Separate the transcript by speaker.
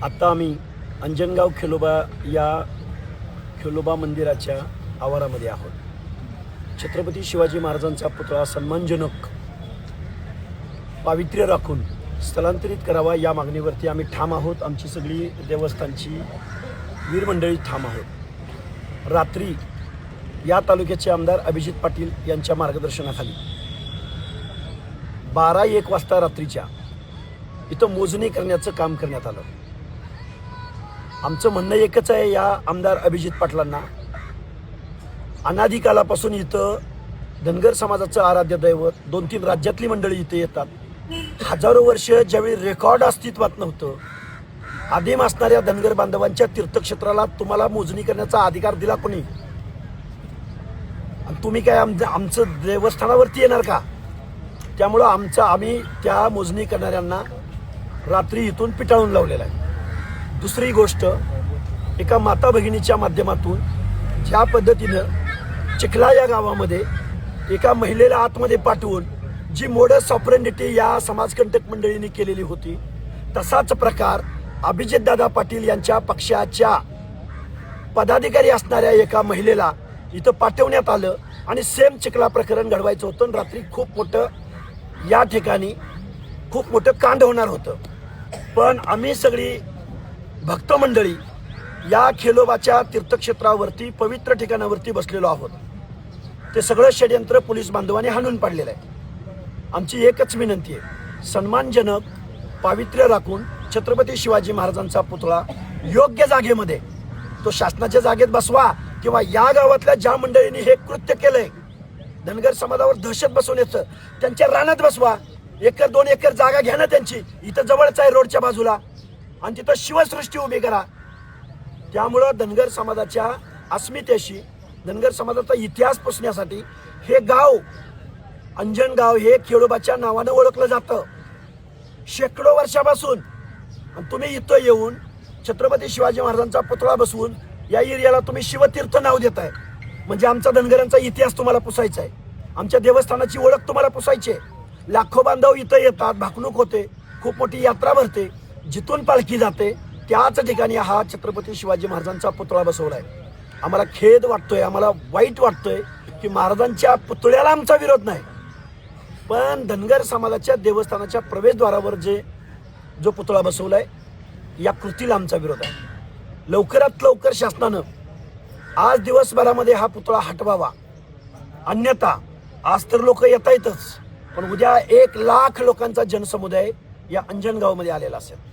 Speaker 1: आता आम्ही अंजनगाव खेलोबा या खेलोबा मंदिराच्या आवारामध्ये आहोत। छत्रपती शिवाजी महाराजांचा पुतळा सन्मानजनक पावित्र्य राखून स्थलांतरित करावा या मागणीवरती आम्ही ठाम आहोत। आमची सगळी देवस्थानची वीर मंडळी ठाम आहोत। रात्री या तालुक्याचे आमदार अभिजित पाटील यांच्या मार्गदर्शनाखाली 12-1 वाजता रात्रीच्या इथं मोजणी करण्याचं काम करण्यात आलं। आमचं म्हणणं एकच आहे, या आमदार अभिजित पाटलांना अनादिकालापासून इथं धनगर समाजाचं आराध्य दैवत 2-3 राज्यातली मंडळी इथे येतात। हजारो वर्ष ज्यावेळी रेकॉर्ड अस्तित्वात नव्हतं, आदिम असणाऱ्या धनगर बांधवांच्या तीर्थक्षेत्राला तुम्हाला मोजणी करण्याचा अधिकार दिला कोणी? आणि तुम्ही काय आमचं देवस्थानावरती येणार का? त्यामुळं आम्ही त्या मोजणी करणाऱ्यांना रात्री इथून पिटाळून लावलेला आहे। दुसरी गोष्ट, एका माता भगिनीच्या माध्यमातून ज्या पद्धतीनं चिखला या गावामध्ये एका महिलेला आतमध्ये पाठवून जी मोडस ऑपरेंडिटी या समाजकंटक मंडळींनी केलेली होती, तसाच प्रकार अभिजितदादा पाटील यांच्या पक्षाच्या पदाधिकारी असणाऱ्या एका महिलेला इथं पाठवण्यात आलं आणि सेम चिखला प्रकरण घडवायचं होतं। रात्री खूप मोठं या ठिकाणी खूप मोठं कांड होणार होतं, पण आम्ही सगळी भक्त मंडळी या खेलोबाच्या तीर्थक्षेत्रावरती पवित्र ठिकाणावरती बसलेलो आहोत। ते सगळं षडयंत्र पोलीस बांधवांनी हाणून पाडलेलं आहे। आमची एकच विनंती आहे, सन्मानजनक पावित्र्य राखून छत्रपती शिवाजी महाराजांचा पुतळा योग्य जागेमध्ये, तो शासनाच्या जागेत बसवा किंवा या गावातल्या ज्या मंडळींनी हे कृत्य केलंय, धनगर समाजावर दहशत बसवण्याचं, त्यांच्या रानात बसवा। 1-2 एकर जागा घ्या ना त्यांची, इथं जवळच आहे रोडच्या बाजूला, आणि तिथं शिवसृष्टी उभी करा। त्यामुळं धनगर समाजाच्या अस्मितेशी, धनगर समाजाचा इतिहास पुसण्यासाठी हे गाव अंजनगाव हे खेडोबाच्या नावानं ओळखलं जातं शेकडो वर्षापासून। आणि तुम्ही इथं येऊन छत्रपती शिवाजी महाराजांचा पुतळा बसवून या एरियाला तुम्ही शिवतीर्थ नाव देताय, म्हणजे आमचा धनगरांचा इतिहास तुम्हाला पुसायचा आहे, आमच्या देवस्थानाची ओळख तुम्हाला पुसायची आहे। लाखो बांधव इथं येतात, भाकणूक होते, खूप मोठी यात्रा भरते, जिथून पालखी जाते त्याच ठिकाणी हा छत्रपती शिवाजी महाराजांचा पुतळा बसवलाय। आम्हाला खेद वाटतोय, आम्हाला वाईट वाटतोय की महाराजांच्या पुतळ्याला आमचा विरोध नाही, पण धनगर समाजाच्या देवस्थानाच्या प्रवेशद्वारावर जो पुतळा बसवलाय या कृतीला आमचा विरोध आहे। लवकरात लवकर शासनानं आज दिवसभरामध्ये हा पुतळा हटवावा, अन्यथा आज तर लोक येत आहेतच, पण उद्या 1 लाख लोकांचा जनसमुदाय या अंजनगावमध्ये आलेला असेल।